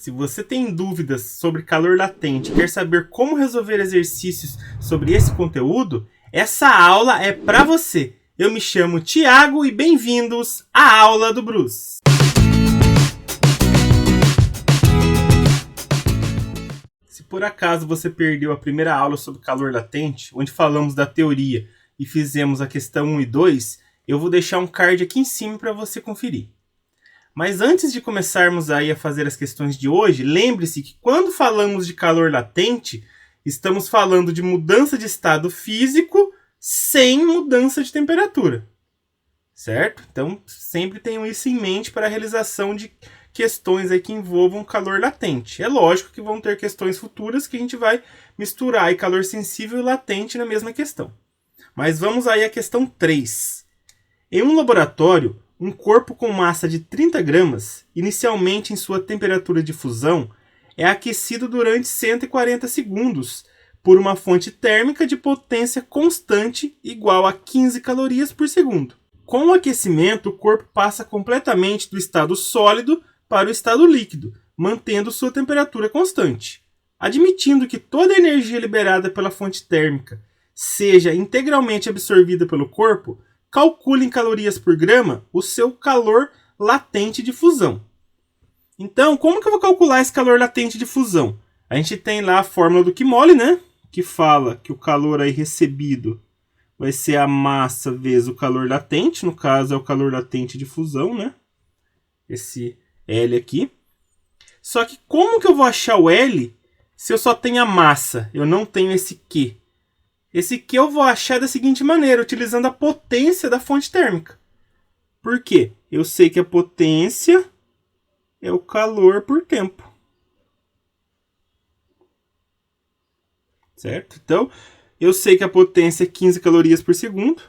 Se você tem dúvidas sobre calor latente e quer saber como resolver exercícios sobre esse conteúdo, essa aula é para você. Eu me chamo Thiago e bem-vindos à aula do Bruce. Se por acaso você perdeu a primeira aula sobre calor latente, onde falamos da teoria e fizemos a questão 1 e 2, eu vou deixar um card aqui em cima para você conferir. Mas antes de começarmos aí a fazer as questões de hoje, lembre-se que quando falamos de calor latente, estamos falando de mudança de estado físico sem mudança de temperatura. Certo? Então, sempre tenham isso em mente para a realização de questões aí que envolvam calor latente. É lógico que vão ter questões futuras que a gente vai misturar aí calor sensível e latente na mesma questão. Mas vamos aí à questão 3. Em um laboratório, um corpo com massa de 30 gramas, inicialmente em sua temperatura de fusão, é aquecido durante 140 segundos por uma fonte térmica de potência constante igual a 15 calorias por segundo. Com o aquecimento, o corpo passa completamente do estado sólido para o estado líquido, mantendo sua temperatura constante. Admitindo que toda a energia liberada pela fonte térmica seja integralmente absorvida pelo corpo, calcule em calorias por grama o seu calor latente de fusão. Então, como que eu vou calcular esse calor latente de fusão? A gente tem lá a fórmula do Kimolle, né? Que fala que o calor aí recebido vai ser a massa vezes o calor latente. No caso, é o calor latente de fusão, né? Esse L aqui. Só que como que eu vou achar o L se eu só tenho a massa? Eu não tenho esse Q. Esse Q eu vou achar da seguinte maneira, utilizando a potência da fonte térmica. Por quê? Eu sei que a potência é o calor por tempo. Certo? Então, eu sei que a potência é 15 calorias por segundo.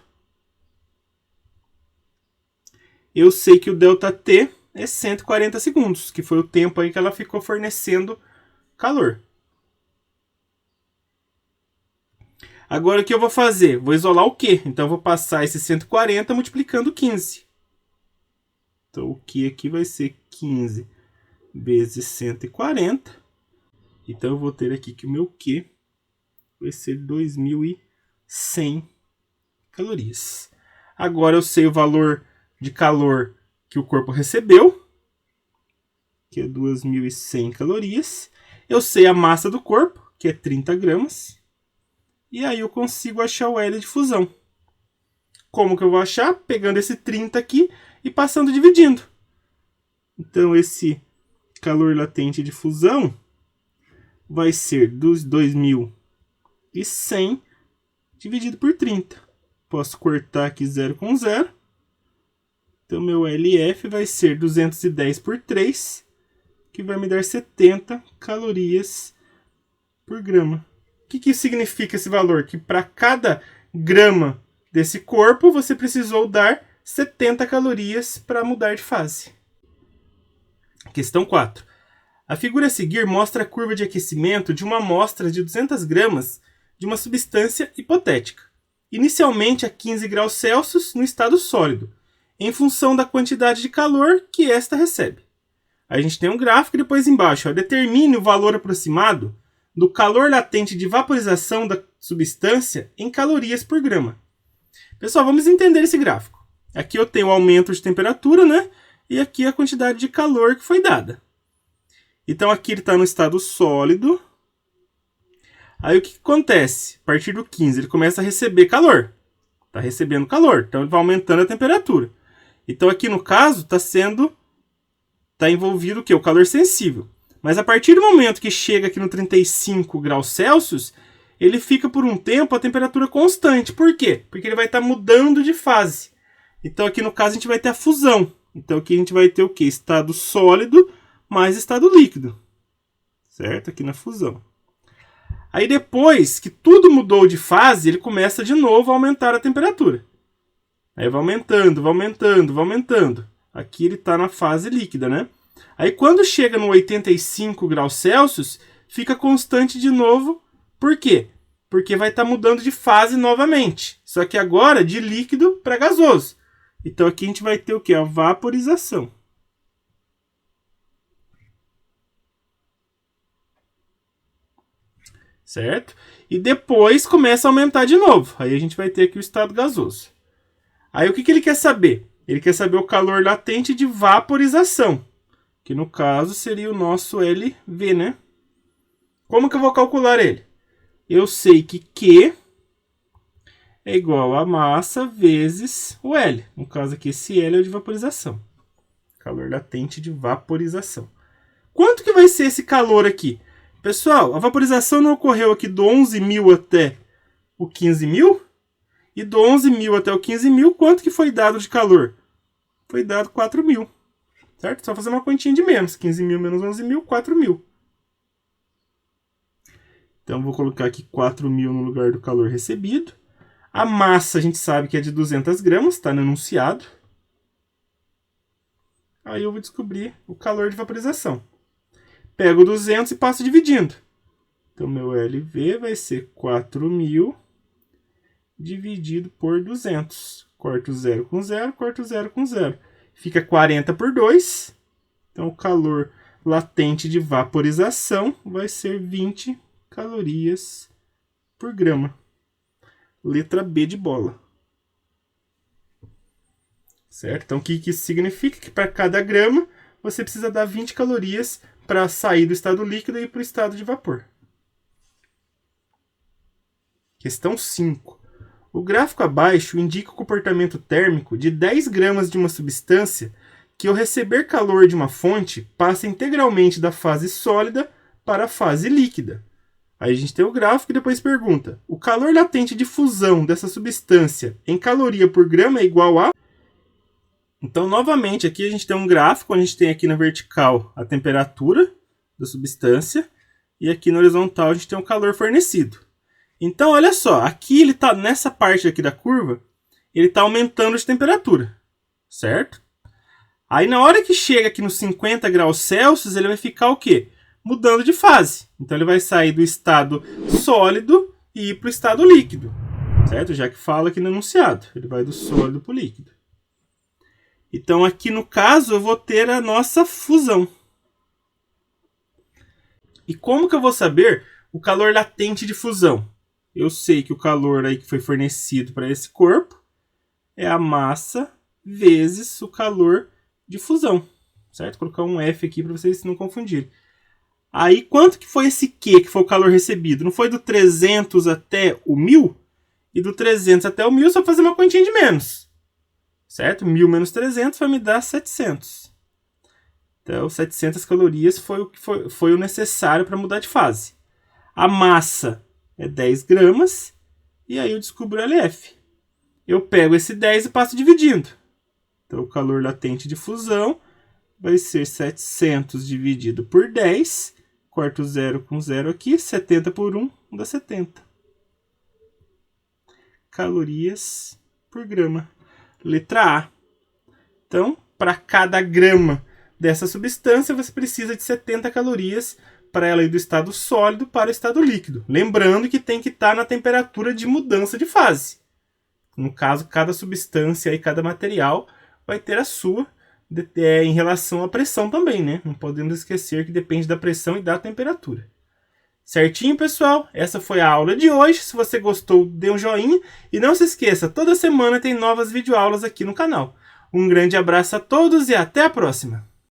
Eu sei que o ΔT é 140 segundos, que foi o tempo aí que ela ficou fornecendo calor. Agora o que eu vou fazer? Vou isolar o Q. Então eu vou passar esse 140 multiplicando 15. Então o Q aqui vai ser 15 vezes 140. Então eu vou ter aqui que o meu Q vai ser 2.100 calorias. Agora eu sei o valor de calor que o corpo recebeu, que é 2.100 calorias. Eu sei a massa do corpo, que é 30 gramas. E aí eu consigo achar o L de fusão. Como que eu vou achar? Pegando esse 30 aqui e passando dividindo. Então esse calor latente de fusão vai ser dos 2.100 dividido por 30. Posso cortar aqui 0 com 0. Então meu LF vai ser 210 por 3, que vai me dar 70 calorias por grama. O que significa esse valor? Que para cada grama desse corpo, você precisou dar 70 calorias para mudar de fase. Questão 4. A figura a seguir mostra a curva de aquecimento de uma amostra de 200 gramas de uma substância hipotética, inicialmente a 15 graus Celsius no estado sólido, em função da quantidade de calor que esta recebe. A gente tem um gráfico e depois embaixo, determine o valor aproximado do calor latente de vaporização da substância em calorias por grama. Pessoal, vamos entender esse gráfico. Aqui eu tenho o aumento de temperatura, né? E aqui a quantidade de calor que foi dada. Então aqui ele está no estado sólido. Aí o que acontece? A partir do 15 ele começa a receber calor. Está recebendo calor, então ele vai aumentando a temperatura. Então aqui no caso está envolvido o quê? O calor sensível. Mas a partir do momento que chega aqui no 35 graus Celsius, ele fica por um tempo a temperatura constante. Por quê? Porque ele vai estar mudando de fase. Então aqui no caso a gente vai ter a fusão. Então aqui a gente vai ter o quê? Estado sólido mais estado líquido. Certo? Aqui na fusão. Aí depois que tudo mudou de fase, ele começa de novo a aumentar a temperatura. Aí vai aumentando, vai aumentando, vai aumentando. Aqui ele está na fase líquida, né? Aí quando chega no 85 graus Celsius, fica constante de novo. Por quê? Porque vai estar mudando de fase novamente. Só que agora de líquido para gasoso. Então aqui a gente vai ter o quê? A vaporização. certo? E depois começa a aumentar de novo. Aí a gente vai ter aqui o estado gasoso. Aí o que ele quer saber? Ele quer saber o calor latente de vaporização, que no caso seria o nosso LV, né? Como que eu vou calcular ele? Eu sei que Q é igual a massa vezes o L. No caso aqui, esse L é o de vaporização. Calor latente de vaporização. Quanto que vai ser esse calor aqui? Pessoal, a vaporização não ocorreu aqui do 11.000 até o 15.000? E do 11.000 até o 15.000, quanto que foi dado de calor? Foi dado 4.000. Certo? Só fazer uma continha de menos. 15.000 menos 11.000, 4.000. Então, vou colocar aqui 4.000 no lugar do calor recebido. A massa a gente sabe que é de 200 gramas, está no enunciado. Aí eu vou descobrir o calor de vaporização. Pego 200 e passo dividindo. Então, meu LV vai ser 4.000 dividido por 200. Corto 0 com 0, corto 0 com 0. Fica 40 por 2. Então, o calor latente de vaporização vai ser 20 calorias por grama. Letra B de bola. Certo? Então, o que isso significa? Que para cada grama, você precisa dar 20 calorias para sair do estado líquido e ir para o estado de vapor. Questão 5. O gráfico abaixo indica o comportamento térmico de 10 gramas de uma substância que, ao receber calor de uma fonte, passa integralmente da fase sólida para a fase líquida. Aí a gente tem o gráfico e depois pergunta: o calor latente de fusão dessa substância em caloria por grama é igual a... Então, novamente, aqui a gente tem um gráfico, onde a gente tem aqui na vertical a temperatura da substância e aqui na horizontal a gente tem o calor fornecido. Então, olha só, aqui ele está nessa parte aqui da curva, ele está aumentando de temperatura, certo? Aí na hora que chega aqui nos 50 graus Celsius, ele vai ficar o quê? Mudando de fase. Então ele vai sair do estado sólido e ir para o estado líquido, certo? Já que fala aqui no enunciado, ele vai do sólido para o líquido. Então aqui no caso eu vou ter a nossa fusão. E como que eu vou saber o calor latente de fusão? Eu sei que o calor aí que foi fornecido para esse corpo é a massa vezes o calor de fusão, certo? Vou colocar um F aqui para vocês não confundirem. Aí quanto que foi esse Q, que foi o calor recebido? Não foi do 300 até o 1.000? E do 300 até o 1.000 só fazer uma continha de menos, certo? 1.000 menos 300 vai me dar 700. Então 700 calorias foi o necessário para mudar de fase. A massa é 10 gramas, e aí eu descubro o LF. Eu pego esse 10 e passo dividindo. Então, o calor latente de fusão vai ser 700 dividido por 10. Corto 0 com 0 aqui. 70 por 1 dá 70. Calorias por grama. Letra A. Então, para cada grama dessa substância, você precisa de 70 calorias para ela ir do estado sólido para o estado líquido. Lembrando que tem que estar na temperatura de mudança de fase. No caso, cada substância e cada material vai ter a sua em relação à pressão também, né? Não podemos esquecer que depende da pressão e da temperatura. Certinho, pessoal? Essa foi a aula de hoje. Se você gostou, dê um joinha. E não se esqueça, toda semana tem novas videoaulas aqui no canal. Um grande abraço a todos e até a próxima!